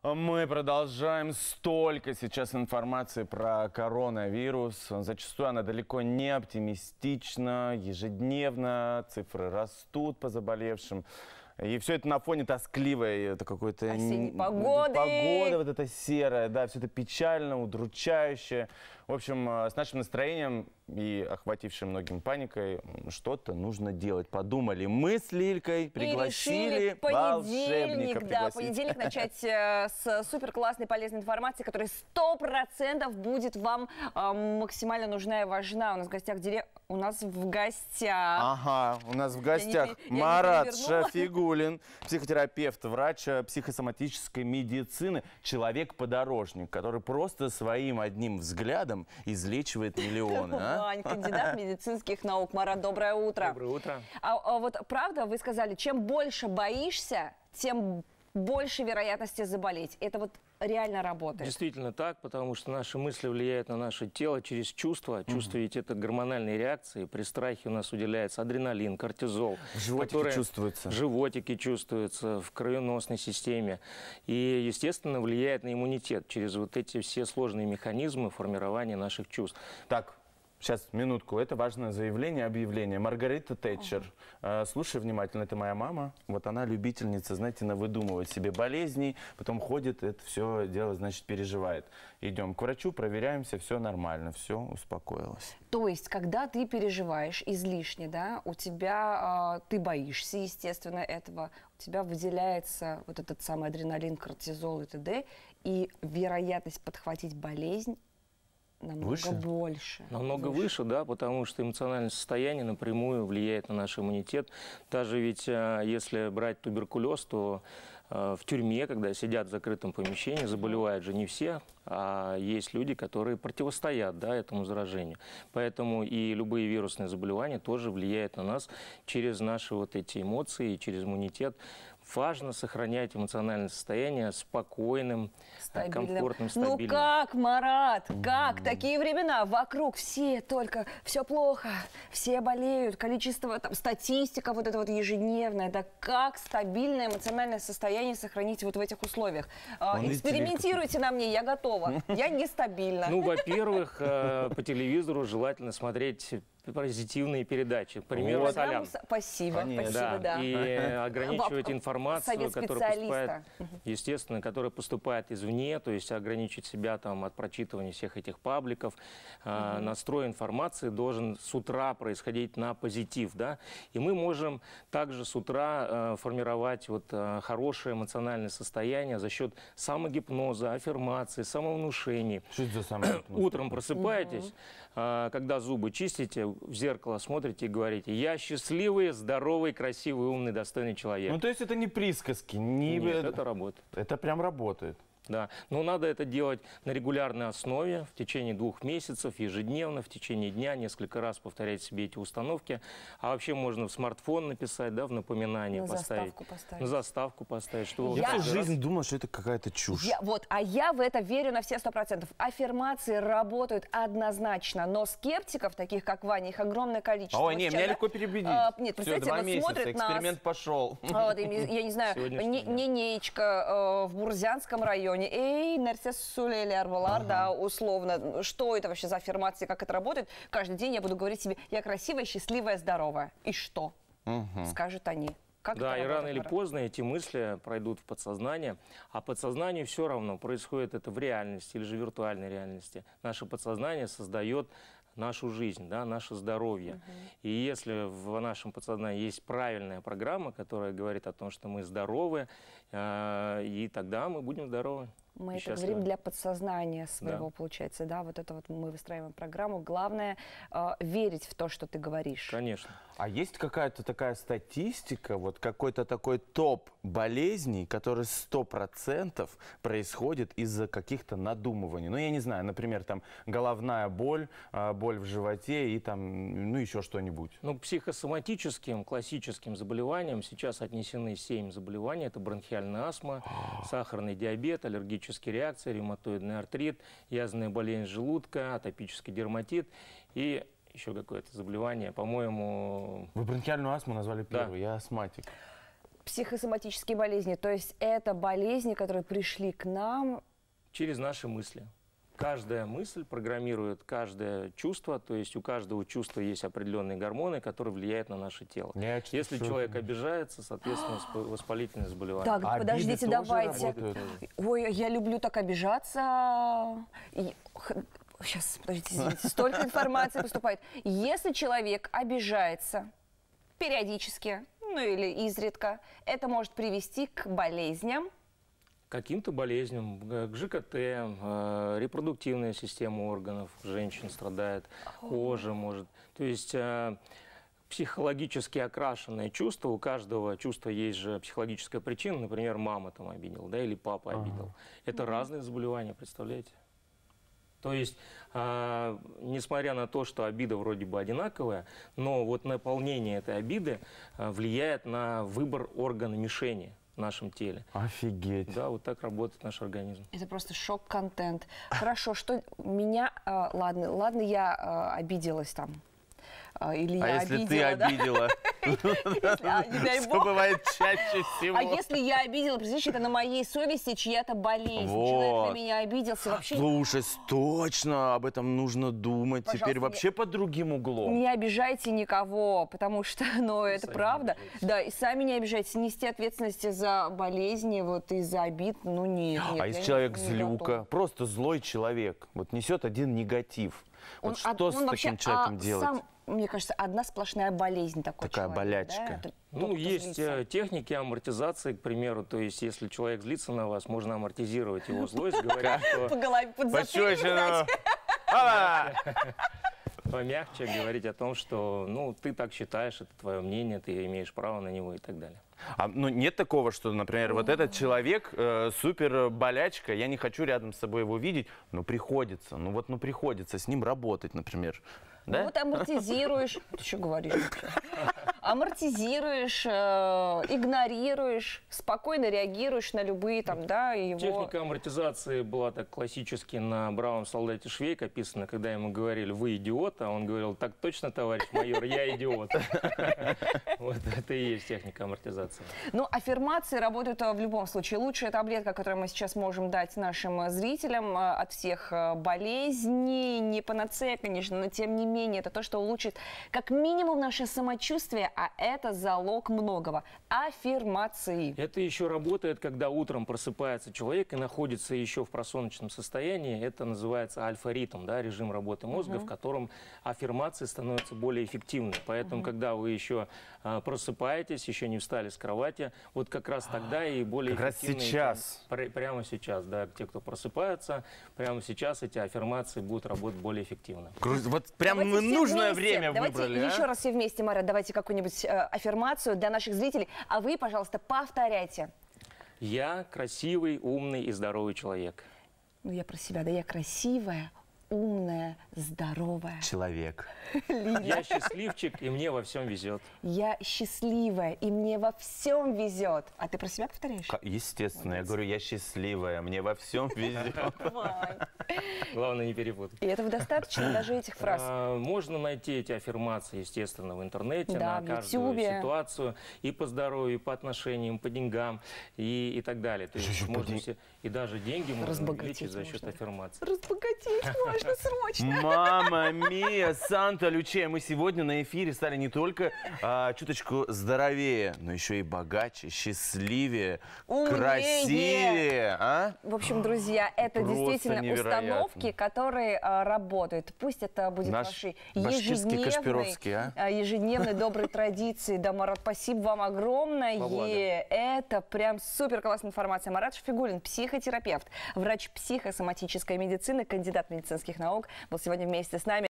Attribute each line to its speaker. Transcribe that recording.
Speaker 1: Мы продолжаем. Столько сейчас информации про коронавирус. Зачастую она далеко не оптимистична. Ежедневно цифры растут по заболевшим. И все это на фоне тоскливой, это какой-то
Speaker 2: осенней погоды.
Speaker 1: Погода вот эта серая, да, все это печально, удручающе. В общем, с нашим настроением и охватившей многим паникой что-то нужно делать. Подумали мы с Лилькой, пригласили волшебника.
Speaker 2: Да, понедельник начать с супер классной полезной информации, которая 100% будет вам максимально нужна и важна. У нас в гостях.
Speaker 1: Ага, у нас в гостях Марат Шафигулин, психотерапевт, врач психосоматической медицины, человек-подорожник, который просто своим одним взглядом излечивает миллионы.
Speaker 2: Вань, кандидат медицинских наук. Марат, доброе утро.
Speaker 3: Доброе утро.
Speaker 2: А вот правда, вы сказали, чем больше боишься, тем больше вероятности заболеть. Это вот реально работает.
Speaker 3: Действительно так, потому что наши мысли влияют на наше тело через чувства. Чувства ведь это гормональные реакции. При страхе у нас выделяется адреналин, кортизол.
Speaker 1: В животике чувствуется.
Speaker 3: В животике чувствуется, в кровеносной системе. И, естественно, влияет на иммунитет через вот эти все сложные механизмы формирования наших чувств.
Speaker 1: Так. Сейчас, минутку. Это важное заявление, объявление. Маргарита Тэтчер. Слушай внимательно, это моя мама. Вот она любительница, знаете, навыдумывать себе болезней. Потом ходит, это все дело, значит, переживает. Идем к врачу, проверяемся, все нормально, все успокоилось.
Speaker 2: То есть, когда ты переживаешь излишне, да, у тебя, ты боишься, естественно, этого, у тебя выделяется вот этот самый адреналин, кортизол и т.д., и вероятность подхватить болезнь намного больше.
Speaker 3: Намного выше, да, потому что эмоциональное состояние напрямую влияет на наш иммунитет. Даже ведь если брать туберкулез, то в тюрьме, когда сидят в закрытом помещении, заболевают же не все, а есть люди, которые противостоят, да, этому заражению. Поэтому и любые вирусные заболевания тоже влияют на нас через наши вот эти эмоции, через иммунитет. Важно сохранять эмоциональное состояние спокойным, комфортным, стабильным.
Speaker 2: Ну как, Марат, как? Такие времена, вокруг все плохо, все болеют, количество, там, статистика вот эта вот ежедневная. Да как стабильное эмоциональное состояние сохранить вот в этих условиях? Экспериментируйте на мне, я готова. Я нестабильна.
Speaker 3: Ну, во-первых, по телевизору желательно смотреть позитивные передачи. К примеру,
Speaker 2: вот.
Speaker 3: Солян.
Speaker 2: Спасибо, да.
Speaker 3: И ограничивать информацию, которая поступает, естественно, которая поступает извне, то есть ограничить себя там от прочитывания всех этих пабликов. Настрой информации должен с утра происходить на позитив, да. И мы можем также с утра формировать вот хорошее эмоциональное состояние за счет самогипноза, аффирмации, самовнушений.
Speaker 1: Что это за самогипноз?
Speaker 3: Утром просыпаетесь, когда зубы чистите, в зеркало смотрите и говорите: я счастливый, здоровый, красивый, умный, достойный человек.
Speaker 1: Ну, то есть это не присказки,
Speaker 3: Нет, это работает.
Speaker 1: Это прям работает.
Speaker 3: Да, но надо это делать на регулярной основе, в течение 2 месяцев, ежедневно, в течение дня, несколько раз повторять себе эти установки. А вообще можно в смартфон написать, да, в напоминание поставить. На заставку поставить. Чтобы
Speaker 1: я всю жизнь думал, что это какая-то чушь.
Speaker 2: А я в это верю на все 100%. Аффирмации работают однозначно, но скептиков, таких как Ваня, их огромное количество.
Speaker 1: Ой, не, меня легко переубедить.
Speaker 2: Нет,
Speaker 1: все, 2 месяца, смотрят эксперимент пошел.
Speaker 2: Вот, я не знаю, Нинеечка в Бурзянском районе. Эй, Нерсес Сулейлер Валар, да, условно. Что это вообще за аффирмации, как это работает? Каждый день я буду говорить себе: я красивая, счастливая, здоровая. И что? Скажут они. Как
Speaker 3: да, и рано или поздно эти мысли пройдут в подсознание, а подсознанию все равно, происходит это в реальности или же виртуальной реальности. Наше подсознание создает нашу жизнь, да, наше здоровье. И если в нашем подсознании есть правильная программа, которая говорит о том, что мы здоровы, и тогда мы будем здоровы.
Speaker 2: Мы это говорим для подсознания своего, получается, да, вот это вот мы выстраиваем программу. Главное верить в то, что ты говоришь.
Speaker 3: Конечно.
Speaker 1: А есть какая-то такая статистика, вот какой-то такой топ болезней, который 100% происходит из-за каких-то надумываний? Ну, я не знаю, например, там головная боль, боль в животе и там, ну, еще что-нибудь.
Speaker 3: Ну, к психосоматическим, классическим заболеваниям сейчас отнесены 7 заболеваний. Это бронхиальная астма, сахарный диабет, аллергические реакции, ревматоидный артрит, язвенная болезнь желудка, атопический дерматит и еще какое-то заболевание, по-моему...
Speaker 1: Вы бронхиальную астму назвали первой, я астматик.
Speaker 2: психосоматические болезни? То есть это болезни, которые пришли к нам?
Speaker 3: Через наши мысли. Каждая мысль программирует каждое чувство, то есть у каждого чувства есть определенные гормоны, которые влияют на наше тело. Если человек обижается, соответственно, воспалительное заболевание.
Speaker 2: Так,
Speaker 1: А
Speaker 2: подождите,
Speaker 1: обиды тоже
Speaker 2: давайте.
Speaker 1: работают?
Speaker 2: Ой, я люблю так обижаться. Сейчас, подождите, извините, столько информации поступает. Если человек обижается периодически, ну или изредка, это может привести к болезням.
Speaker 3: Каким-то болезням, к ЖКТ, репродуктивная система органов женщин страдает, кожа может. То есть психологически окрашенное чувство, у каждого чувства есть же психологическая причина, например, мама там обидела, да, или папа обидел. Это разные заболевания, представляете? То есть, несмотря на то, что обида вроде бы одинаковая, но вот наполнение этой обиды влияет на выбор органа мишени в нашем теле.
Speaker 1: Офигеть.
Speaker 3: Да, вот так работает наш организм.
Speaker 2: Это просто шок-контент. Хорошо, что меня... ладно, я обиделась там. Или я
Speaker 1: если ты
Speaker 2: обидела, да?
Speaker 1: обидела?
Speaker 2: Не дай
Speaker 1: Что
Speaker 2: бог.
Speaker 1: бывает чаще всего?
Speaker 2: А если я обидела, представляешь, это на моей совести чья-то болезнь. Человек
Speaker 1: Вот.
Speaker 2: на меня обиделся. Вообще
Speaker 1: Слушай, точно, об этом нужно думать.
Speaker 2: Пожалуйста,
Speaker 1: Теперь вообще под другим углом.
Speaker 2: не обижайте никого, потому что, ну, это
Speaker 3: сами
Speaker 2: правда.
Speaker 3: не обижайтесь.
Speaker 2: Да, и сами не обижайтесь. Нести ответственности за болезни, вот из-за обид, ну нет.
Speaker 1: А
Speaker 2: я
Speaker 1: если
Speaker 2: не-
Speaker 1: человек
Speaker 2: не
Speaker 1: злюка,
Speaker 2: готова.
Speaker 1: просто злой человек, вот несет один негатив. Вот что с
Speaker 2: он
Speaker 1: таким
Speaker 2: вообще,
Speaker 1: человеком делать?
Speaker 2: Сам, мне кажется, одна сплошная болезнь такой
Speaker 1: Такая
Speaker 2: человек,
Speaker 1: болячка.
Speaker 2: да? Это
Speaker 3: Ну,
Speaker 2: тот, кто
Speaker 3: есть
Speaker 2: злится.
Speaker 3: техники амортизации, к примеру. То есть, если человек злится на вас, можно амортизировать его злость, говоря,
Speaker 2: По
Speaker 3: что
Speaker 2: голове, под затыльник
Speaker 1: Пощечину.
Speaker 2: дать.
Speaker 1: Ала!
Speaker 3: помягче, говорить о том, что, ну, ты так считаешь, это твое мнение, ты имеешь право на него и так далее.
Speaker 1: Ну, нет такого, что, например, вот этот человек супер болячка, я не хочу рядом с собой его видеть, но приходится, ну приходится с ним работать, например.
Speaker 2: Ну
Speaker 1: Да?
Speaker 2: вот амортизируешь. Ты что говоришь вообще? Амортизируешь, игнорируешь, спокойно реагируешь на любые там, да, его...
Speaker 3: Техника амортизации была так классически на бравом солдате Швейк описана, когда ему говорили: вы идиот, а он говорил: так точно, товарищ майор, я идиот. Вот это и есть техника амортизации.
Speaker 2: Ну, аффирмации работают в любом случае. Лучшая таблетка, которую мы сейчас можем дать нашим зрителям от всех болезней, не панацея, конечно, но тем не менее, это то, что улучшит как минимум наше самочувствие, а это залог многого. Аффирмации.
Speaker 3: Это еще работает, когда утром просыпается человек и находится еще в просоночном состоянии. Это называется альфа-ритм, да, режим работы мозга, в котором аффирмации становятся более эффективны. Поэтому, когда вы еще просыпаетесь, еще не встали с кровати, вот как раз тогда и более
Speaker 1: Как раз
Speaker 3: эффективны
Speaker 1: сейчас.
Speaker 3: Прямо сейчас, да, те, кто просыпаются, прямо сейчас эти аффирмации будут работать более эффективно.
Speaker 1: Вот прям
Speaker 2: Давайте
Speaker 1: мы
Speaker 2: все
Speaker 1: нужное
Speaker 2: вместе.
Speaker 1: время
Speaker 2: Давайте
Speaker 1: выбрали, а?
Speaker 2: еще раз все вместе, Марат, давайте какую-нибудь аффирмацию для наших зрителей. А вы, пожалуйста, повторяйте.
Speaker 3: Я красивый, умный и здоровый человек.
Speaker 2: Ну, я про себя, да, я красивая, умная, здоровая.
Speaker 1: Человек.
Speaker 3: Я счастливчик, и мне во всем везет.
Speaker 2: Я счастливая, и мне во всем везет. А ты про себя повторяешь?
Speaker 1: Естественно, я говорю, я счастливая, мне во всем везет.
Speaker 2: Вань.
Speaker 3: Главное не перепутать.
Speaker 2: И этого достаточно, даже этих фраз.
Speaker 3: Можно найти эти аффирмации, естественно, в интернете,
Speaker 2: Да,
Speaker 3: на
Speaker 2: в
Speaker 3: каждую
Speaker 2: Ютубе.
Speaker 3: ситуацию, и по здоровью, и по отношениям, по деньгам, и так далее. То есть
Speaker 1: Еще по
Speaker 3: можно
Speaker 1: ден-
Speaker 3: и даже деньги можно
Speaker 2: Разбогатеть
Speaker 3: увеличить за счет
Speaker 2: можно.
Speaker 3: аффирмаций.
Speaker 2: Разбогатеть можно срочно.
Speaker 1: Мама мия, Санта Лючия, мы сегодня на эфире стали не только чуточку здоровее, но еще и богаче, счастливее,
Speaker 2: Умнее.
Speaker 1: красивее. А?
Speaker 2: В общем, друзья, это
Speaker 1: Просто
Speaker 2: действительно
Speaker 1: невероятно.
Speaker 2: установки, которые работают. Пусть это будет
Speaker 1: Наш
Speaker 2: вашей
Speaker 1: башкирский Кашпировский,
Speaker 2: ежедневной доброй традицией. Да, Марат, спасибо вам огромное.
Speaker 3: Во благо.
Speaker 2: Это прям супер классная информация. Марат Шафигуллин, психотерапевт, врач психосоматической медицины, кандидат медицинских наук, был сегодня вместе с нами.